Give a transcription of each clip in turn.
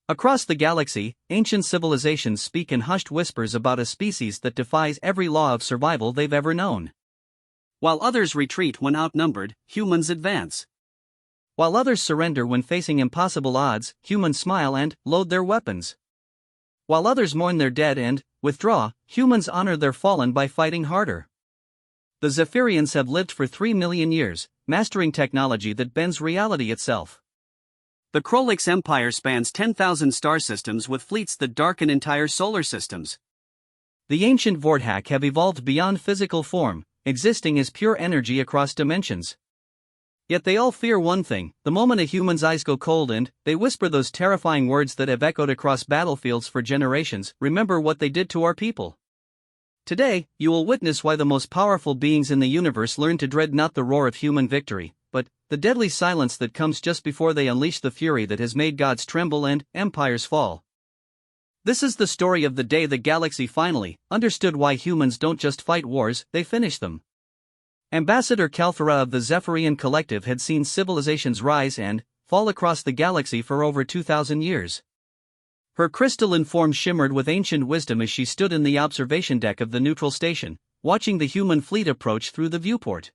Across the galaxy, ancient civilizations speak in hushed whispers about a species that defies every law of survival they've ever known. While others retreat when outnumbered, humans advance. While others surrender when facing impossible odds, humans smile and load their weapons. While others mourn their dead and withdraw, humans honor their fallen by fighting harder. The Zephyrians have lived for 3 million years, mastering technology that bends reality itself. The Krolix Empire spans 10,000 star systems with fleets that darken entire solar systems. The ancient Vorthak have evolved beyond physical form, existing as pure energy across dimensions. Yet they all fear one thing: the moment a human's eyes go cold and they whisper those terrifying words that have echoed across battlefields for generations, "Remember what they did to our people." Today, you will witness why the most powerful beings in the universe learn to dread not the roar of human victory, but the deadly silence that comes just before they unleash the fury that has made gods tremble and empires fall. This is the story of the day the galaxy finally understood why humans don't just fight wars, they finish them. Ambassador Kalthara of the Zephyrian Collective had seen civilizations rise and fall across the galaxy for over 2,000 years. Her crystalline form shimmered with ancient wisdom as she stood in the observation deck of the neutral station, watching the human fleet approach through the viewport.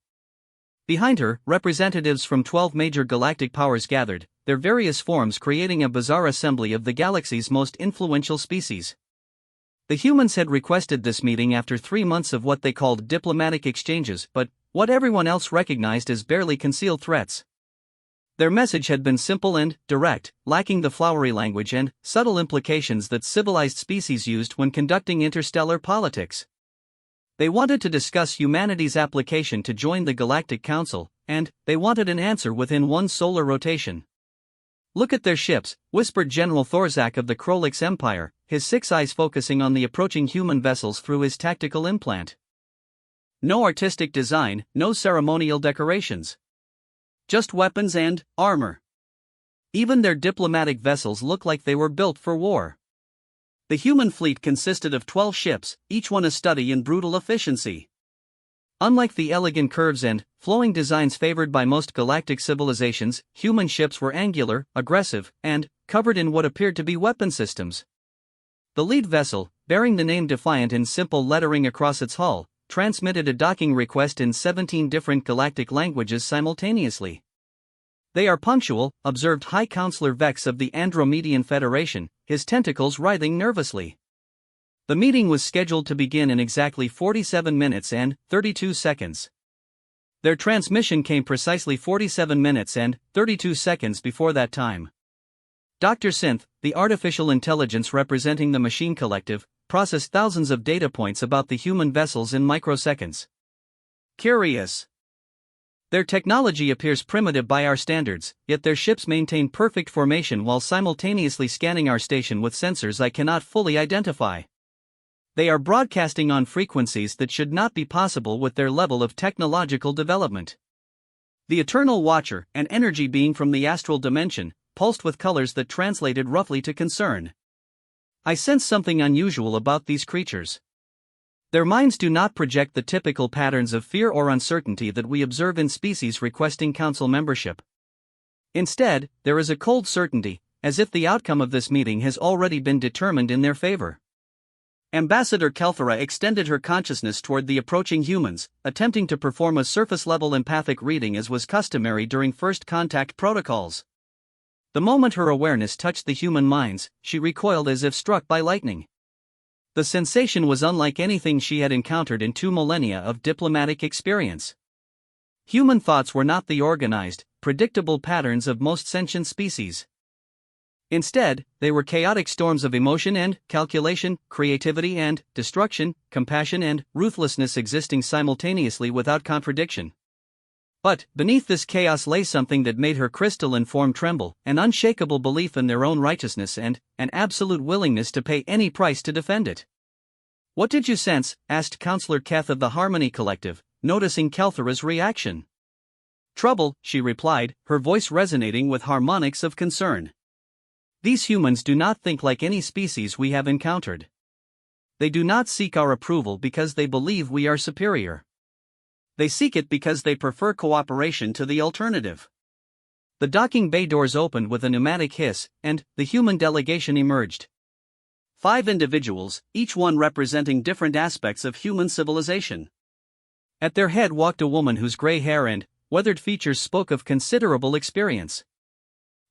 Behind her, representatives from 12 major galactic powers gathered, their various forms creating a bizarre assembly of the galaxy's most influential species. The humans had requested this meeting after 3 months of what they called diplomatic exchanges, but what everyone else recognized as barely concealed threats. Their message had been simple and direct, lacking the flowery language and subtle implications that civilized species used when conducting interstellar politics. They wanted to discuss humanity's application to join the Galactic Council, and they wanted an answer within one solar rotation. "Look at their ships," whispered General Thorzak of the Krolix Empire, his 6 eyes focusing on the approaching human vessels through his tactical implant. No artistic design, no ceremonial decorations. Just weapons and armor. Even their diplomatic vessels looked like they were built for war. The human fleet consisted of 12 ships, each one a study in brutal efficiency. Unlike the elegant curves and flowing designs favored by most galactic civilizations, human ships were angular, aggressive, and covered in what appeared to be weapon systems. The lead vessel, bearing the name Defiant in simple lettering across its hull, transmitted a docking request in 17 different galactic languages simultaneously. "They are punctual," observed High Counselor Vex of the Andromedian Federation, his tentacles writhing nervously. The meeting was scheduled to begin in exactly 47 minutes and 32 seconds. Their transmission came precisely 47 minutes and 32 seconds before that time. Dr. Synth, the artificial intelligence representing the Machine Collective, processed thousands of data points about the human vessels in microseconds. "Curious. Their technology appears primitive by our standards, yet their ships maintain perfect formation while simultaneously scanning our station with sensors I cannot fully identify. They are broadcasting on frequencies that should not be possible with their level of technological development." The Eternal Watcher, an energy being from the astral dimension, pulsed with colors that translated roughly to concern. "I sense something unusual about these creatures. Their minds do not project the typical patterns of fear or uncertainty that we observe in species requesting council membership. Instead, there is a cold certainty, as if the outcome of this meeting has already been determined in their favor." Ambassador Kalthara extended her consciousness toward the approaching humans, attempting to perform a surface-level empathic reading as was customary during first contact protocols. The moment her awareness touched the human minds, she recoiled as if struck by lightning. The sensation was unlike anything she had encountered in 2 millennia of diplomatic experience. Human thoughts were not the organized, predictable patterns of most sentient species. Instead, they were chaotic storms of emotion and calculation, creativity and destruction, compassion and ruthlessness existing simultaneously without contradiction. But beneath this chaos lay something that made her crystalline form tremble, an unshakable belief in their own righteousness and an absolute willingness to pay any price to defend it. "What did you sense?" asked Counselor Keth of the Harmony Collective, noticing Kalthara's reaction. "Trouble," she replied, her voice resonating with harmonics of concern. "These humans do not think like any species we have encountered. They do not seek our approval because they believe we are superior. They seek it because they prefer cooperation to the alternative. The docking bay doors opened with a pneumatic hiss, and the human delegation emerged. 5 individuals, each one representing different aspects of human civilization. At their head walked a woman whose gray hair and weathered features spoke of considerable experience.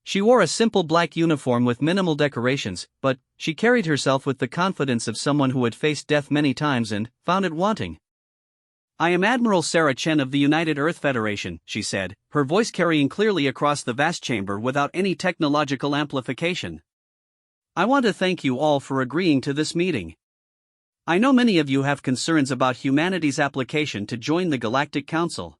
She wore a simple black uniform with minimal decorations, but she carried herself with the confidence of someone who had faced death many times and found it wanting. "I am Admiral Sarah Chen of the United Earth Federation," she said, her voice carrying clearly across the vast chamber without any technological amplification. "I want to thank you all for agreeing to this meeting. I know many of you have concerns about humanity's application to join the Galactic Council."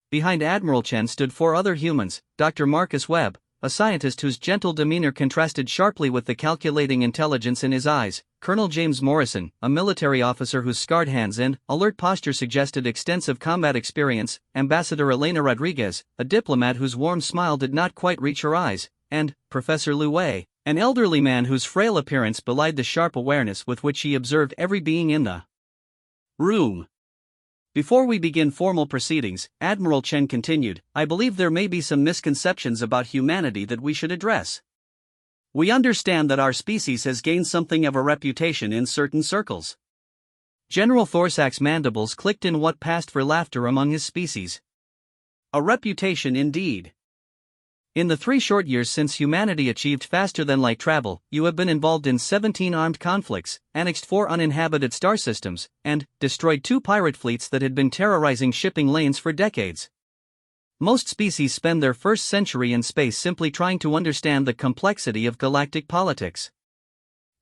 Behind Admiral Chen stood 4 other humans: Dr. Marcus Webb, a scientist whose gentle demeanor contrasted sharply with the calculating intelligence in his eyes; Colonel James Morrison, a military officer whose scarred hands and alert posture suggested extensive combat experience; Ambassador Elena Rodriguez, a diplomat whose warm smile did not quite reach her eyes; and Professor Lu Wei, an elderly man whose frail appearance belied the sharp awareness with which he observed every being in the room. "Before we begin formal proceedings," Admiral Chen continued, "I believe there may be some misconceptions about humanity that we should address. We understand that our species has gained something of a reputation in certain circles." General Thorsak's mandibles clicked in what passed for laughter among his species. "A reputation indeed. In the 3 short years since humanity achieved faster-than-light travel, you have been involved in 17 armed conflicts, annexed 4 uninhabited star systems, and destroyed 2 pirate fleets that had been terrorizing shipping lanes for decades. Most species spend their first century in space simply trying to understand the complexity of galactic politics.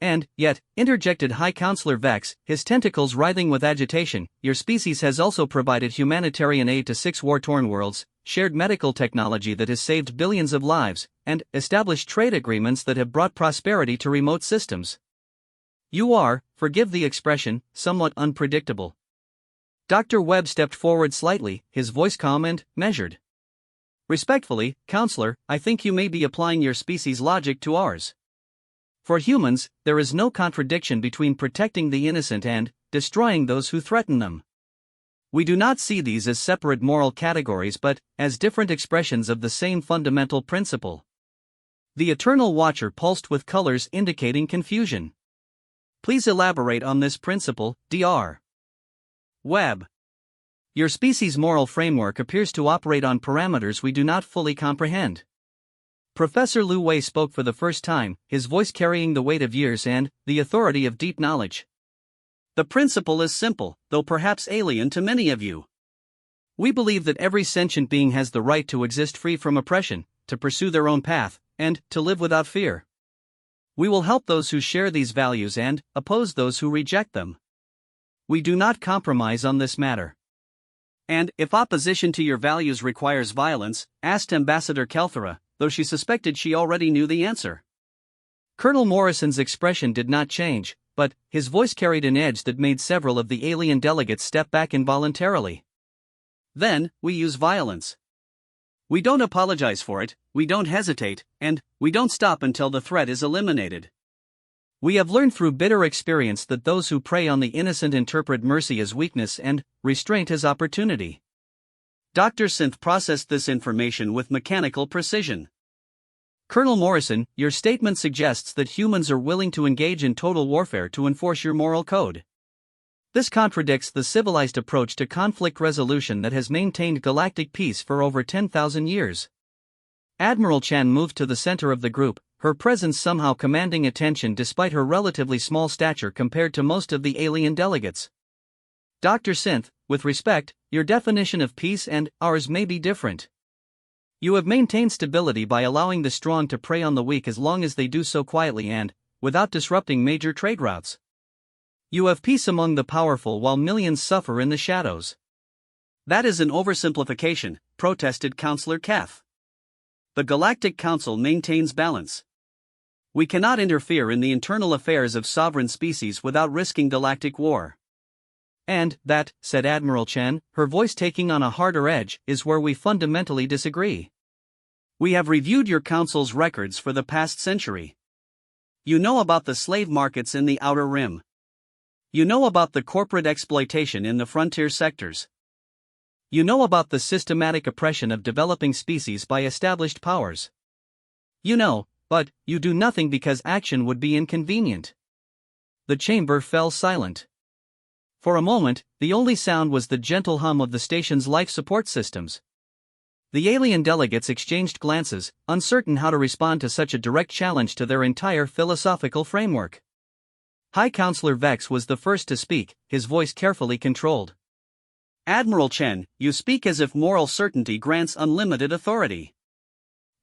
And, yet," interjected High Counselor Vex, his tentacles writhing with agitation, "your species has also provided humanitarian aid to 6 war-torn worlds, shared medical technology that has saved billions of lives, and established trade agreements that have brought prosperity to remote systems. You are, forgive the expression, somewhat unpredictable." Dr. Webb stepped forward slightly, his voice calm and measured. "Respectfully, Counselor, I think you may be applying your species' logic to ours. For humans, there is no contradiction between protecting the innocent and destroying those who threaten them. We do not see these as separate moral categories but as different expressions of the same fundamental principle." The Eternal Watcher pulsed with colors indicating confusion. "Please elaborate on this principle, Dr. Webb. Your species' moral framework appears to operate on parameters we do not fully comprehend." Professor Lu Wei spoke for the first time, his voice carrying the weight of years and the authority of deep knowledge. "The principle is simple, though perhaps alien to many of you. We believe that every sentient being has the right to exist free from oppression, to pursue their own path, and to live without fear. We will help those who share these values and oppose those who reject them. We do not compromise on this matter." "And if opposition to your values requires violence?" asked Ambassador Kelthera, though she suspected she already knew the answer. Colonel Morrison's expression did not change, but his voice carried an edge that made several of the alien delegates step back involuntarily. "Then, we use violence. We don't apologize for it, we don't hesitate, and we don't stop until the threat is eliminated. We have learned through bitter experience that those who prey on the innocent interpret mercy as weakness and restraint as opportunity." Dr. Synth processed this information with mechanical precision. "Colonel Morrison, your statement suggests that humans are willing to engage in total warfare to enforce your moral code. This contradicts the civilized approach to conflict resolution that has maintained galactic peace for over 10,000 years." Admiral Chen moved to the center of the group, her presence somehow commanding attention despite her relatively small stature compared to most of the alien delegates. "Dr. Synth, with respect, your definition of peace and ours may be different. You have maintained stability by allowing the strong to prey on the weak as long as they do so quietly and without disrupting major trade routes. You have peace among the powerful while millions suffer in the shadows." "That is an oversimplification," protested Counselor Keth. "The Galactic Council maintains balance. We cannot interfere in the internal affairs of sovereign species without risking galactic war." "And that," said Admiral Chen, her voice taking on a harder edge, "is where we fundamentally disagree. We have reviewed your council's records for the past century. You know about the slave markets in the Outer Rim. You know about the corporate exploitation in the frontier sectors. You know about the systematic oppression of developing species by established powers. You know, but you do nothing because action would be inconvenient. The chamber fell silent. For a moment, the only sound was the gentle hum of the station's life support systems. The alien delegates exchanged glances, uncertain how to respond to such a direct challenge to their entire philosophical framework. High Counselor Vex was the first to speak, his voice carefully controlled. Admiral Chen, you speak as if moral certainty grants unlimited authority.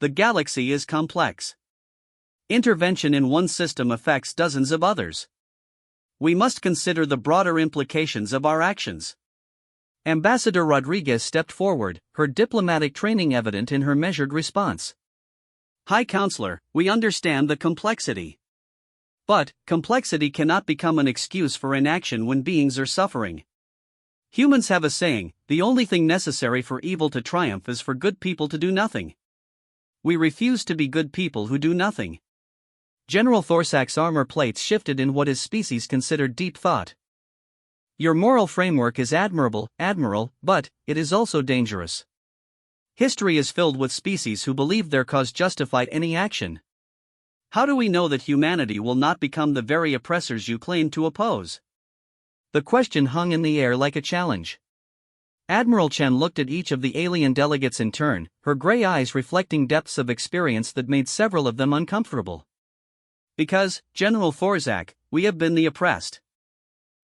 The galaxy is complex. Intervention in one system affects dozens of others. We must consider the broader implications of our actions. Ambassador Rodriguez stepped forward, her diplomatic training evident in her measured response. High Counselor, we understand the complexity. But, complexity cannot become an excuse for inaction when beings are suffering. Humans have a saying, the only thing necessary for evil to triumph is for good people to do nothing. We refuse to be good people who do nothing. General Thorsak's armor plates shifted in what his species considered deep thought. Your moral framework is admirable, Admiral, but it is also dangerous. History is filled with species who believed their cause justified any action. How do we know that humanity will not become the very oppressors you claim to oppose? The question hung in the air like a challenge. Admiral Chen looked at each of the alien delegates in turn, her gray eyes reflecting depths of experience that made several of them uncomfortable. Because, General Thorzak, we have been the oppressed.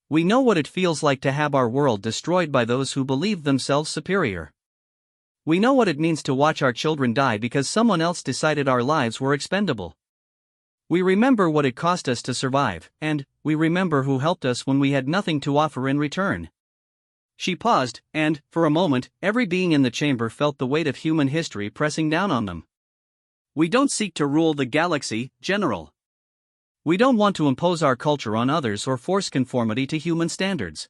We know what it feels like to have our world destroyed by those who believe themselves superior. We know what it means to watch our children die because someone else decided our lives were expendable. We remember what it cost us to survive, and we remember who helped us when we had nothing to offer in return. She paused, and, for a moment, every being in the chamber felt the weight of human history pressing down on them. We don't seek to rule the galaxy, General. We don't want to impose our culture on others or force conformity to human standards.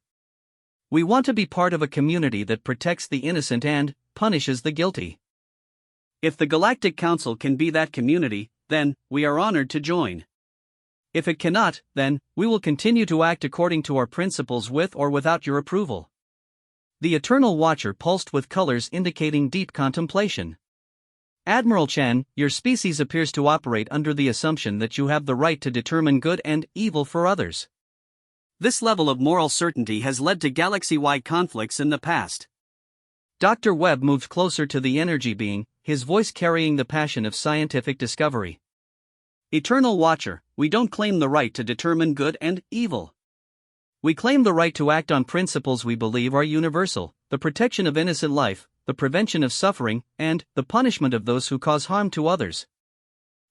We want to be part of a community that protects the innocent and punishes the guilty. If the Galactic Council can be that community, then we are honored to join. If it cannot, then we will continue to act according to our principles with or without your approval. The Eternal Watcher pulsed with colors indicating deep contemplation. Admiral Chen, your species appears to operate under the assumption that you have the right to determine good and evil for others. This level of moral certainty has led to galaxy-wide conflicts in the past. Dr. Webb moved closer to the energy being, his voice carrying the passion of scientific discovery. Eternal Watcher, we don't claim the right to determine good and evil. We claim the right to act on principles we believe are universal, the protection of innocent life, the prevention of suffering, and the punishment of those who cause harm to others.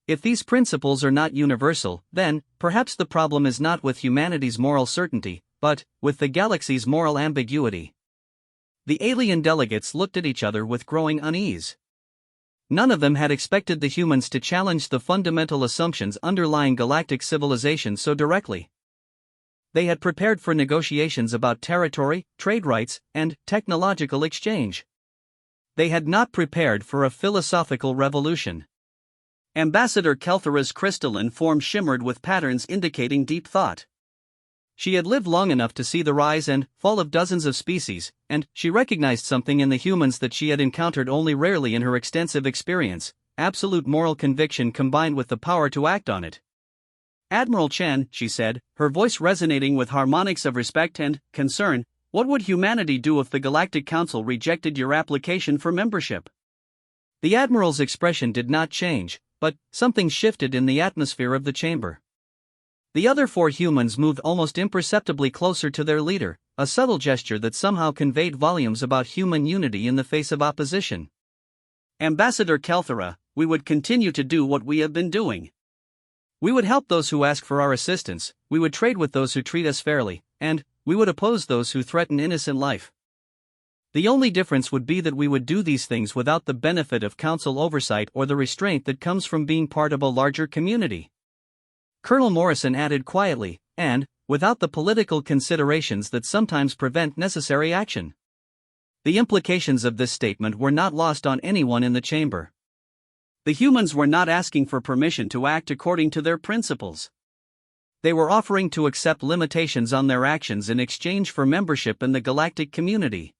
If these principles are not universal, then perhaps the problem is not with humanity's moral certainty, but with the galaxy's moral ambiguity. The alien delegates looked at each other with growing unease. None of them had expected the humans to challenge the fundamental assumptions underlying galactic civilization so directly. They had prepared for negotiations about territory, trade rights, and technological exchange. They had not prepared for a philosophical revolution. Ambassador Kelthera's crystalline form shimmered with patterns indicating deep thought. She had lived long enough to see the rise and fall of dozens of species, and she recognized something in the humans that she had encountered only rarely in her extensive experience: absolute moral conviction combined with the power to act on it. Admiral Chen, she said, her voice resonating with harmonics of respect and concern, what would humanity do if the Galactic Council rejected your application for membership? The Admiral's expression did not change, but something shifted in the atmosphere of the chamber. The other four humans moved almost imperceptibly closer to their leader, a subtle gesture that somehow conveyed volumes about human unity in the face of opposition. Ambassador Kelthera, we would continue to do what we have been doing. We would help those who ask for our assistance, we would trade with those who treat us fairly, and we would oppose those who threaten innocent life. The only difference would be that we would do these things without the benefit of council oversight or the restraint that comes from being part of a larger community. Colonel Morrison added quietly, and without the political considerations that sometimes prevent necessary action. The implications of this statement were not lost on anyone in the chamber. The humans were not asking for permission to act according to their principles. They were offering to accept limitations on their actions in exchange for membership in the galactic community.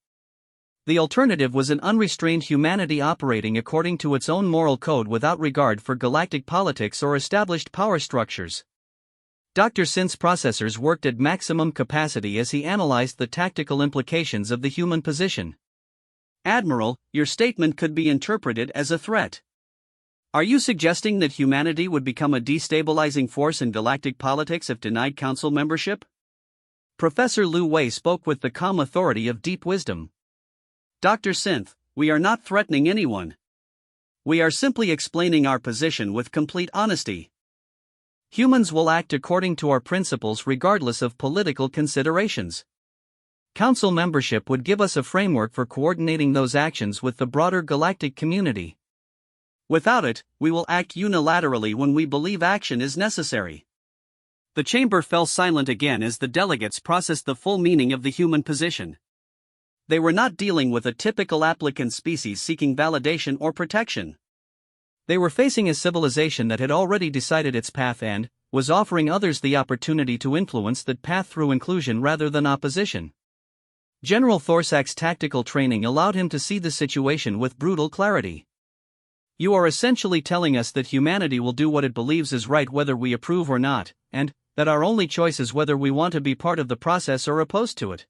The alternative was an unrestrained humanity operating according to its own moral code without regard for galactic politics or established power structures. Dr. Synth's processors worked at maximum capacity as he analyzed the tactical implications of the human position. Admiral, your statement could be interpreted as a threat. Are you suggesting that humanity would become a destabilizing force in galactic politics if denied council membership? Professor Lu Wei spoke with the calm authority of deep wisdom. Dr. Synth, we are not threatening anyone. We are simply explaining our position with complete honesty. Humans will act according to our principles regardless of political considerations. Council membership would give us a framework for coordinating those actions with the broader galactic community. Without it, we will act unilaterally when we believe action is necessary. The chamber fell silent again as the delegates processed the full meaning of the human position. They were not dealing with a typical applicant species seeking validation or protection. They were facing a civilization that had already decided its path and was offering others the opportunity to influence that path through inclusion rather than opposition. General Thorsak's tactical training allowed him to see the situation with brutal clarity. You are essentially telling us that humanity will do what it believes is right whether we approve or not, and that our only choice is whether we want to be part of the process or opposed to it.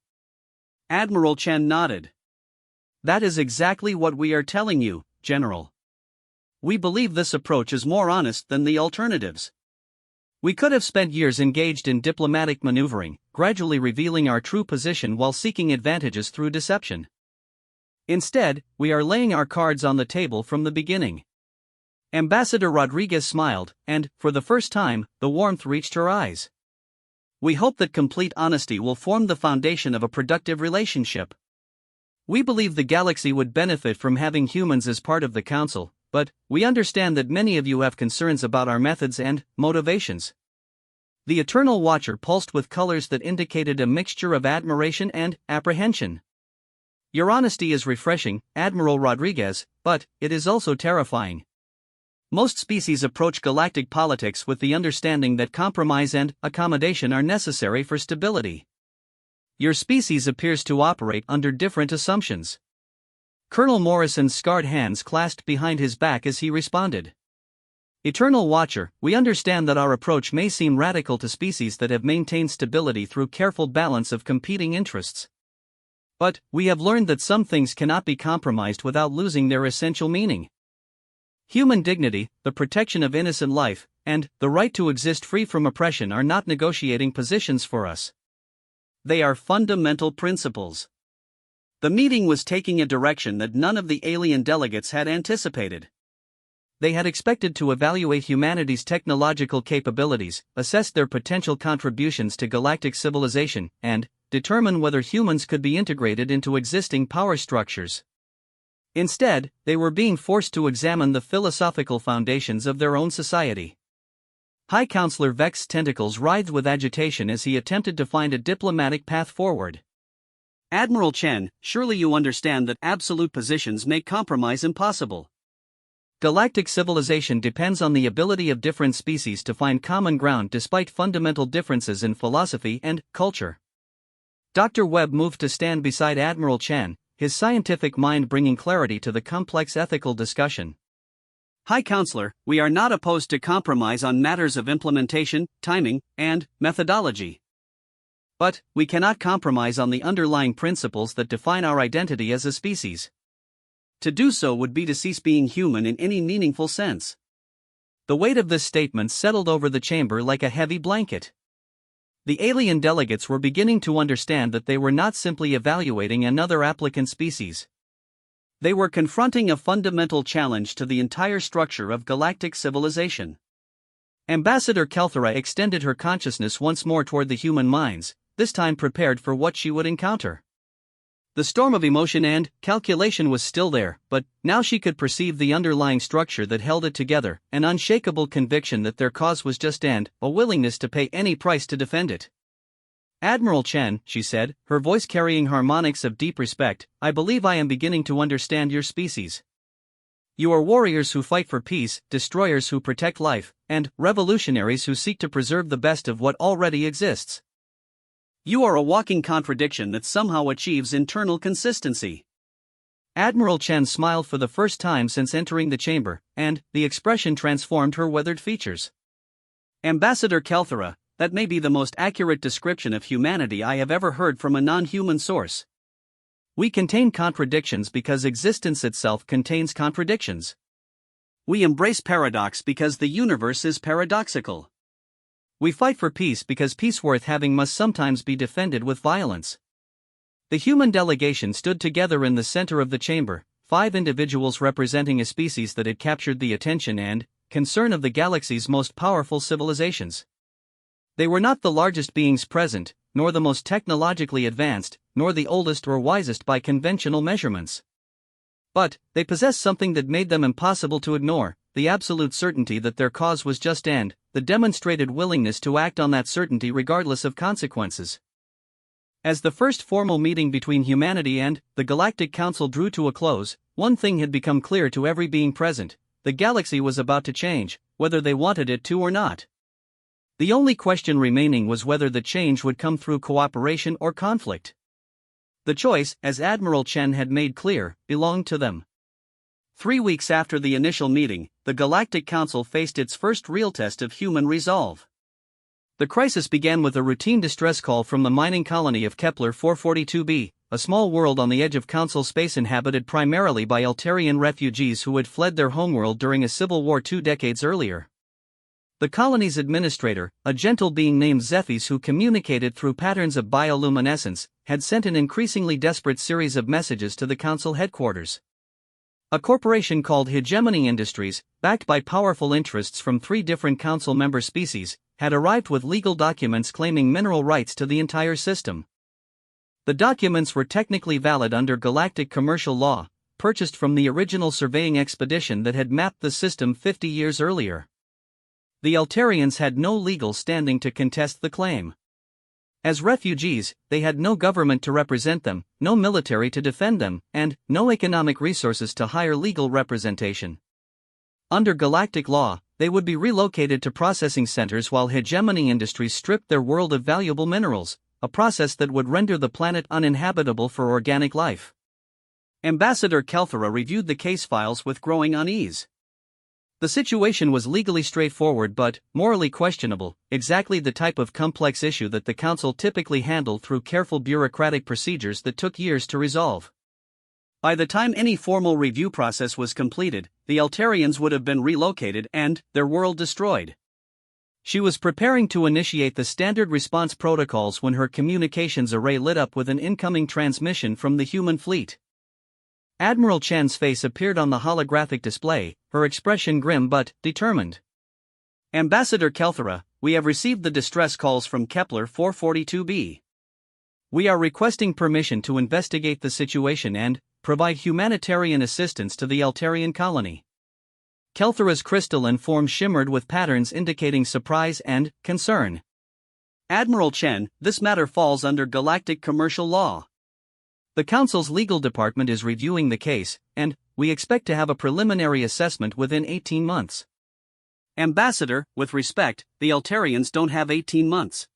Admiral Chen nodded. That is exactly what we are telling you, General. We believe this approach is more honest than the alternatives. We could have spent years engaged in diplomatic maneuvering, gradually revealing our true position while seeking advantages through deception. Instead, we are laying our cards on the table from the beginning. Ambassador Rodriguez smiled, and, for the first time, the warmth reached her eyes. We hope that complete honesty will form the foundation of a productive relationship. We believe the galaxy would benefit from having humans as part of the Council, but we understand that many of you have concerns about our methods and motivations. The Eternal Watcher pulsed with colors that indicated a mixture of admiration and apprehension. Your honesty is refreshing, Admiral Rodriguez, but it is also terrifying. Most species approach galactic politics with the understanding that compromise and accommodation are necessary for stability. Your species appears to operate under different assumptions. Colonel Morrison's scarred hands clasped behind his back as he responded. Eternal Watcher, we understand that our approach may seem radical to species that have maintained stability through careful balance of competing interests. But we have learned that some things cannot be compromised without losing their essential meaning. Human dignity, the protection of innocent life, and the right to exist free from oppression are not negotiating positions for us. They are fundamental principles. The meeting was taking a direction that none of the alien delegates had anticipated. They had expected to evaluate humanity's technological capabilities, assess their potential contributions to galactic civilization, and determine whether humans could be integrated into existing power structures. Instead, they were being forced to examine the philosophical foundations of their own society. High Counselor Vex's tentacles writhed with agitation as he attempted to find a diplomatic path forward. Admiral Chen, surely you understand that absolute positions make compromise impossible. Galactic civilization depends on the ability of different species to find common ground despite fundamental differences in philosophy and culture. Dr. Webb moved to stand beside Admiral Chen, his scientific mind bringing clarity to the complex ethical discussion. High Counselor, we are not opposed to compromise on matters of implementation, timing, and methodology. But we cannot compromise on the underlying principles that define our identity as a species. To do so would be to cease being human in any meaningful sense. The weight of this statement settled over the chamber like a heavy blanket. The alien delegates were beginning to understand that they were not simply evaluating another applicant species. They were confronting a fundamental challenge to the entire structure of galactic civilization. Ambassador Kelthera extended her consciousness once more toward the human minds, this time prepared for what she would encounter. The storm of emotion and calculation was still there, but now she could perceive the underlying structure that held it together, an unshakable conviction that their cause was just and a willingness to pay any price to defend it. Admiral Chen, she said, her voice carrying harmonics of deep respect, I believe I am beginning to understand your species. You are warriors who fight for peace, destroyers who protect life, and revolutionaries who seek to preserve the best of what already exists. You are a walking contradiction that somehow achieves internal consistency. Admiral Chen smiled for the first time since entering the chamber, and the expression transformed her weathered features. Ambassador Kelthera, that may be the most accurate description of humanity I have ever heard from a non-human source. We contain contradictions because existence itself contains contradictions. We embrace paradox because the universe is paradoxical. We fight for peace because peace worth having must sometimes be defended with violence. The human delegation stood together in the center of the chamber, 5 individuals representing a species that had captured the attention and concern of the galaxy's most powerful civilizations. They were not the largest beings present, nor the most technologically advanced, nor the oldest or wisest by conventional measurements. But they possessed something that made them impossible to ignore, the absolute certainty that their cause was just and the demonstrated willingness to act on that certainty regardless of consequences. As the first formal meeting between humanity and the Galactic Council drew to a close, one thing had become clear to every being present: the galaxy was about to change, whether they wanted it to or not. The only question remaining was whether the change would come through cooperation or conflict. The choice, as Admiral Chen had made clear, belonged to them. 3 weeks after the initial meeting, the Galactic Council faced its first real test of human resolve. The crisis began with a routine distress call from the mining colony of Kepler 442b, a small world on the edge of Council space inhabited primarily by Eltarian refugees who had fled their homeworld during a civil war 2 decades earlier. The colony's administrator, a gentle being named Zephys who communicated through patterns of bioluminescence, had sent an increasingly desperate series of messages to the Council headquarters. A corporation called Hegemony Industries, backed by powerful interests from 3 different Council member species, had arrived with legal documents claiming mineral rights to the entire system. The documents were technically valid under galactic commercial law, purchased from the original surveying expedition that had mapped the system 50 years earlier. The Eltarians had no legal standing to contest the claim. As refugees, they had no government to represent them, no military to defend them, and no economic resources to hire legal representation. Under galactic law, they would be relocated to processing centers while Hegemony Industries stripped their world of valuable minerals, a process that would render the planet uninhabitable for organic life. Ambassador Kelthera reviewed the case files with growing unease. The situation was legally straightforward but morally questionable, exactly the type of complex issue that the Council typically handled through careful bureaucratic procedures that took years to resolve. By the time any formal review process was completed, the Eltarians would have been relocated and their world destroyed. She was preparing to initiate the standard response protocols when her communications array lit up with an incoming transmission from the human fleet. Admiral Chen's face appeared on the holographic display, her expression grim but determined. Ambassador Kelthera, we have received the distress calls from Kepler 442b. We are requesting permission to investigate the situation and provide humanitarian assistance to the Eltarian colony. Kelthera's crystalline form shimmered with patterns indicating surprise and concern. Admiral Chen, this matter falls under galactic commercial law. The Council's legal department is reviewing the case, and we expect to have a preliminary assessment within 18 months. Ambassador, with respect, the Eltarians don't have 18 months.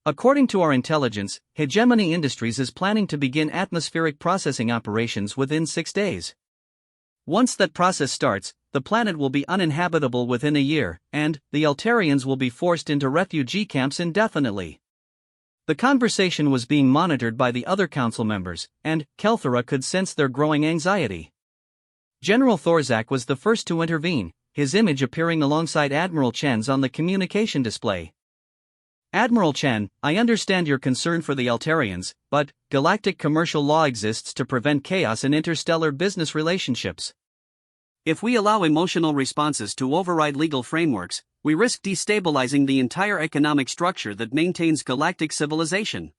According to our intelligence, Hegemony Industries is planning to begin atmospheric processing operations within 6 days. Once that process starts, the planet will be uninhabitable within a year, and the Eltarians will be forced into refugee camps indefinitely. The conversation was being monitored by the other council members, and Kelthera could sense their growing anxiety. General Thorzak was the first to intervene, his image appearing alongside Admiral Chen's on the communication display. Admiral Chen, I understand your concern for the Eltarians, but galactic commercial law exists to prevent chaos in interstellar business relationships. If we allow emotional responses to override legal frameworks, we risk destabilizing the entire economic structure that maintains galactic civilization.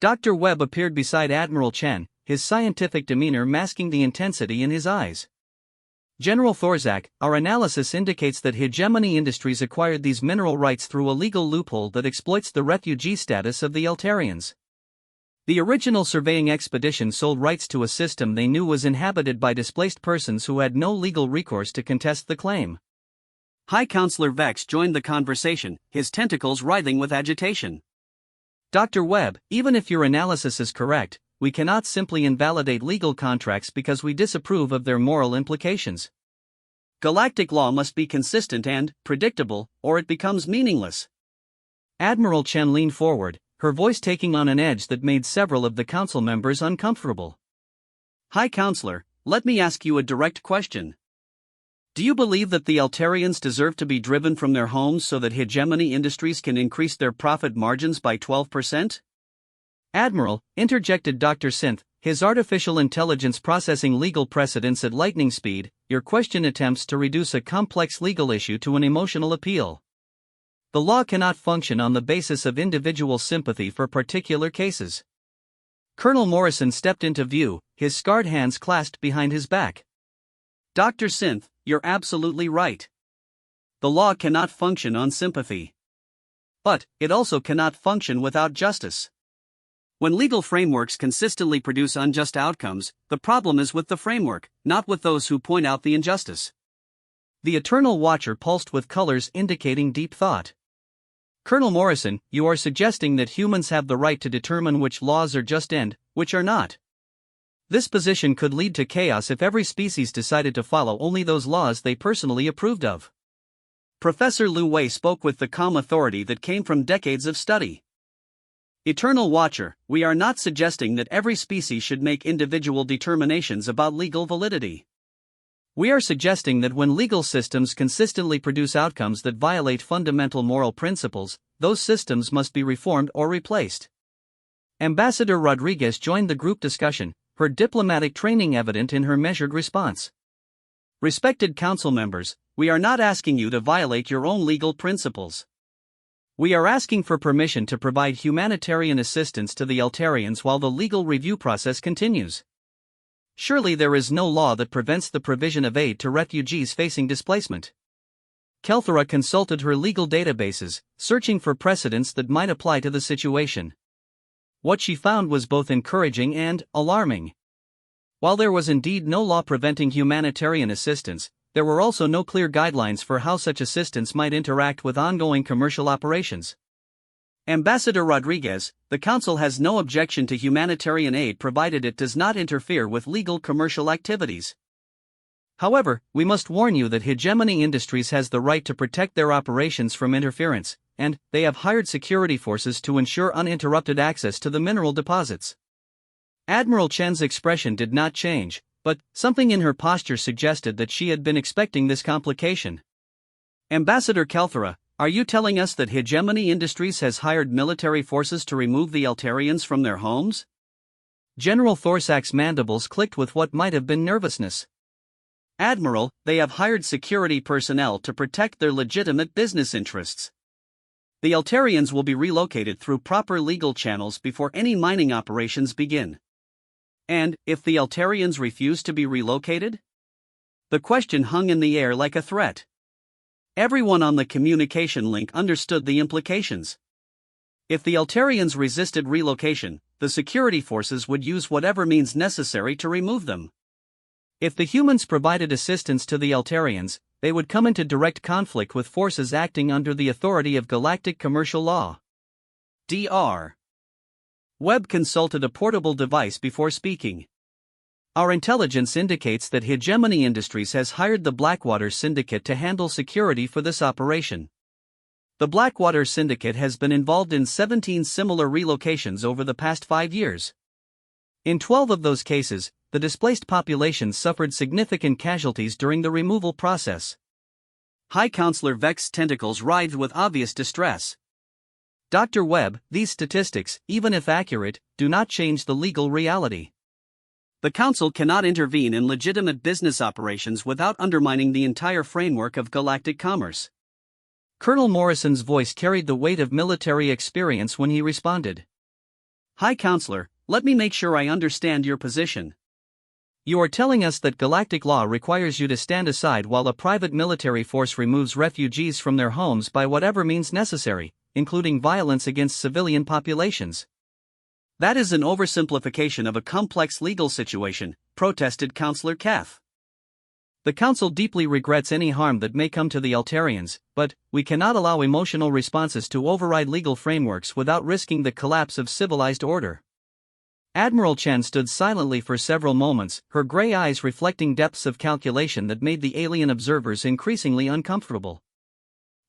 Dr. Webb appeared beside Admiral Chen, his scientific demeanor masking the intensity in his eyes. General Thorzak, our analysis indicates that Hegemony Industries acquired these mineral rights through a legal loophole that exploits the refugee status of the Eltarians. The original surveying expedition sold rights to a system they knew was inhabited by displaced persons who had no legal recourse to contest the claim. High Counselor Vex joined the conversation, his tentacles writhing with agitation. Dr. Webb, even if your analysis is correct, we cannot simply invalidate legal contracts because we disapprove of their moral implications. Galactic law must be consistent and predictable, or it becomes meaningless. Admiral Chen leaned forward, her voice taking on an edge that made several of the council members uncomfortable. High Counselor, let me ask you a direct question. Do you believe that the Altarians deserve to be driven from their homes so that Hegemony Industries can increase their profit margins by 12%? Admiral, interjected Dr. Synth, his artificial intelligence processing legal precedents at lightning speed, your question attempts to reduce a complex legal issue to an emotional appeal. The law cannot function on the basis of individual sympathy for particular cases. Colonel Morrison stepped into view, his scarred hands clasped behind his back. Dr. Synth, you're absolutely right. The law cannot function on sympathy. But it also cannot function without justice. When legal frameworks consistently produce unjust outcomes, the problem is with the framework, not with those who point out the injustice. The Eternal Watcher pulsed with colors indicating deep thought. Colonel Morrison, you are suggesting that humans have the right to determine which laws are just and which are not. This position could lead to chaos if every species decided to follow only those laws they personally approved of. Professor Lu Wei spoke with the calm authority that came from decades of study. Eternal Watcher, we are not suggesting that every species should make individual determinations about legal validity. We are suggesting that when legal systems consistently produce outcomes that violate fundamental moral principles, those systems must be reformed or replaced. Ambassador Rodriguez joined the group discussion, her diplomatic training evident in her measured response. Respected council members, we are not asking you to violate your own legal principles. We are asking for permission to provide humanitarian assistance to the Altarians while the legal review process continues. Surely there is no law that prevents the provision of aid to refugees facing displacement. Kelthera consulted her legal databases, searching for precedents that might apply to the situation. What she found was both encouraging and alarming. While there was indeed no law preventing humanitarian assistance, there were also no clear guidelines for how such assistance might interact with ongoing commercial operations. Ambassador Rodriguez, the Council has no objection to humanitarian aid provided it does not interfere with legal commercial activities. However, we must warn you that Hegemony Industries has the right to protect their operations from interference, and they have hired security forces to ensure uninterrupted access to the mineral deposits. Admiral Chen's expression did not change, but something in her posture suggested that she had been expecting this complication. Ambassador Kelthera, are you telling us that Hegemony Industries has hired military forces to remove the Altarians from their homes? General Thorsak's mandibles clicked with what might have been nervousness. Admiral, they have hired security personnel to protect their legitimate business interests. The Altarians will be relocated through proper legal channels before any mining operations begin. And, if the Altarians refuse to be relocated? The question hung in the air like a threat. Everyone on the communication link understood the implications. If the Altarians resisted relocation, the security forces would use whatever means necessary to remove them. If the humans provided assistance to the Altarians, they would come into direct conflict with forces acting under the authority of galactic commercial law. Dr. Webb consulted a portable device before speaking. Our intelligence indicates that Hegemony Industries has hired the Blackwater Syndicate to handle security for this operation. The Blackwater Syndicate has been involved in 17 similar relocations over the past 5 years. In 12 of those cases, the displaced populations suffered significant casualties during the removal process. High Counselor Vex's tentacles writhed with obvious distress. Dr. Webb, these statistics, even if accurate, do not change the legal reality. The Council cannot intervene in legitimate business operations without undermining the entire framework of galactic commerce. Colonel Morrison's voice carried the weight of military experience when he responded. High Counselor, let me make sure I understand your position. You are telling us that galactic law requires you to stand aside while a private military force removes refugees from their homes by whatever means necessary, including violence against civilian populations. That is an oversimplification of a complex legal situation, protested Councillor Kath. The Council deeply regrets any harm that may come to the Altarians, but we cannot allow emotional responses to override legal frameworks without risking the collapse of civilized order. Admiral Chen stood silently for several moments, her gray eyes reflecting depths of calculation that made the alien observers increasingly uncomfortable.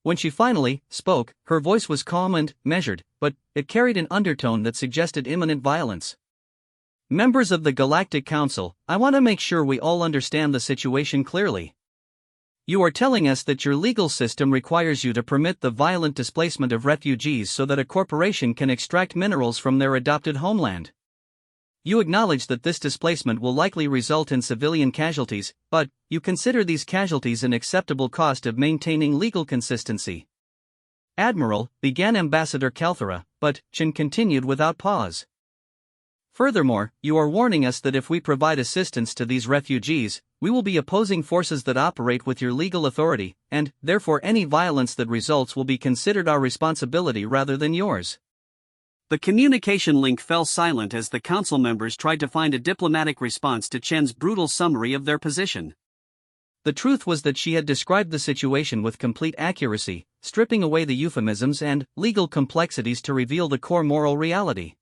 When she finally spoke, her voice was calm and measured, but it carried an undertone that suggested imminent violence. Members of the Galactic Council, I want to make sure we all understand the situation clearly. You are telling us that your legal system requires you to permit the violent displacement of refugees so that a corporation can extract minerals from their adopted homeland. You acknowledge that this displacement will likely result in civilian casualties, but you consider these casualties an acceptable cost of maintaining legal consistency. Admiral, began Ambassador Calthera, but Chen continued without pause. Furthermore, you are warning us that if we provide assistance to these refugees, we will be opposing forces that operate with your legal authority, and, therefore, any violence that results will be considered our responsibility rather than yours. The communication link fell silent as the council members tried to find a diplomatic response to Chen's brutal summary of their position. The truth was that she had described the situation with complete accuracy, stripping away the euphemisms and legal complexities to reveal the core moral reality.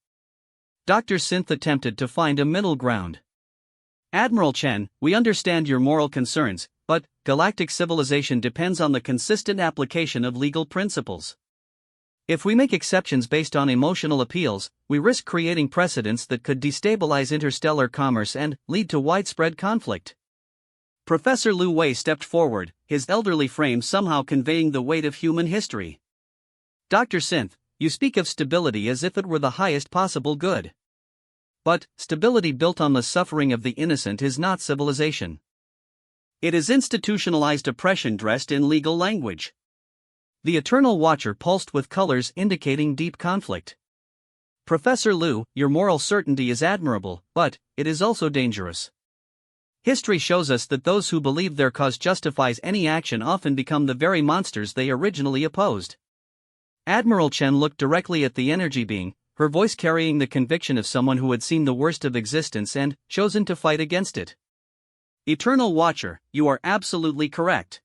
Dr. Synth attempted to find a middle ground. Admiral Chen, we understand your moral concerns, but galactic civilization depends on the consistent application of legal principles. If we make exceptions based on emotional appeals, we risk creating precedents that could destabilize interstellar commerce and lead to widespread conflict. Professor Lu Wei stepped forward, his elderly frame somehow conveying the weight of human history. Dr. Synth, you speak of stability as if it were the highest possible good. But stability built on the suffering of the innocent is not civilization. It is institutionalized oppression dressed in legal language. The Eternal Watcher pulsed with colors indicating deep conflict. Professor Lu, your moral certainty is admirable, but it is also dangerous. History shows us that those who believe their cause justifies any action often become the very monsters they originally opposed. Admiral Chen looked directly at the energy being, her voice carrying the conviction of someone who had seen the worst of existence and chosen to fight against it. Eternal Watcher, you are absolutely correct.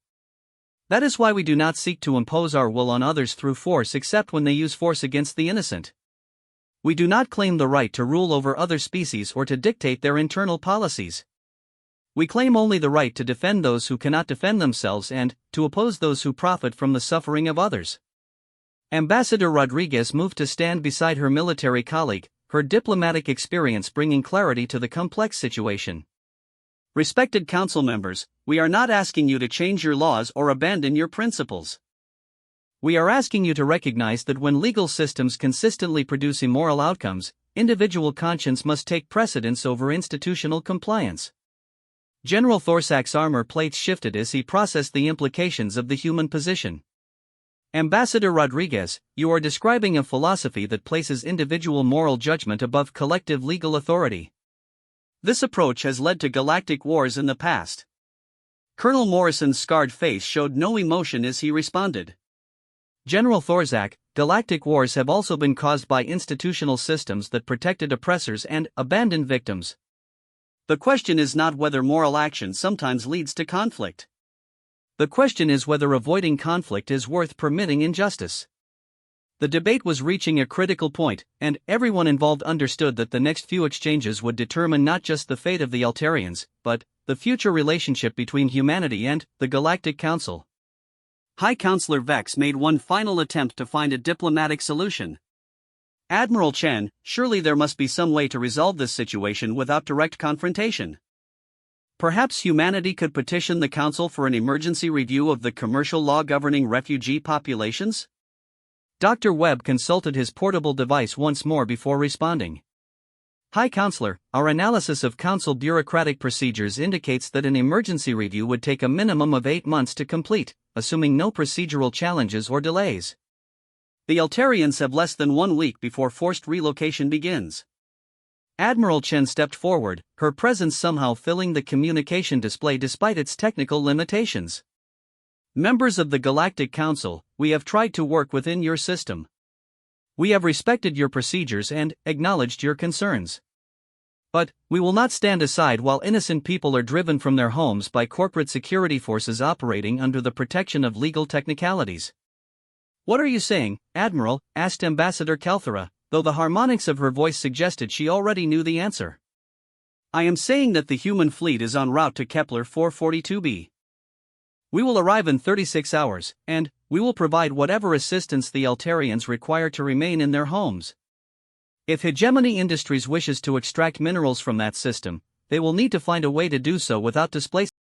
That is why we do not seek to impose our will on others through force except when they use force against the innocent. We do not claim the right to rule over other species or to dictate their internal policies. We claim only the right to defend those who cannot defend themselves and to oppose those who profit from the suffering of others. Ambassador Rodriguez moved to stand beside her military colleague, her diplomatic experience bringing clarity to the complex situation. Respected council members, we are not asking you to change your laws or abandon your principles. We are asking you to recognize that when legal systems consistently produce immoral outcomes, individual conscience must take precedence over institutional compliance. General Thorsak's armor plates shifted as he processed the implications of the human position. Ambassador Rodriguez, you are describing a philosophy that places individual moral judgment above collective legal authority. This approach has led to galactic wars in the past. Colonel Morrison's scarred face showed no emotion as he responded. General Thorzak, galactic wars have also been caused by institutional systems that protected oppressors and abandoned victims. The question is not whether moral action sometimes leads to conflict. The question is whether avoiding conflict is worth permitting injustice. The debate was reaching a critical point, and everyone involved understood that the next few exchanges would determine not just the fate of the Altarians, but the future relationship between humanity and the Galactic Council. High Counselor Vex made one final attempt to find a diplomatic solution. Admiral Chen, surely there must be some way to resolve this situation without direct confrontation. Perhaps humanity could petition the Council for an emergency review of the commercial law governing refugee populations? Dr. Webb consulted his portable device once more before responding. High Counselor, our analysis of Council bureaucratic procedures indicates that an emergency review would take a minimum of 8 months to complete, assuming no procedural challenges or delays. The Altarians have less than 1 week before forced relocation begins. Admiral Chen stepped forward, her presence somehow filling the communication display despite its technical limitations. Members of the Galactic Council, we have tried to work within your system. We have respected your procedures and acknowledged your concerns. But we will not stand aside while innocent people are driven from their homes by corporate security forces operating under the protection of legal technicalities. What are you saying, Admiral? Asked Ambassador Calthera, though the harmonics of her voice suggested she already knew the answer. I am saying that the human fleet is en route to Kepler 442b. We will arrive in 36 hours, and we will provide whatever assistance the Altarians require to remain in their homes. If Hegemony Industries wishes to extract minerals from that system, they will need to find a way to do so without displacing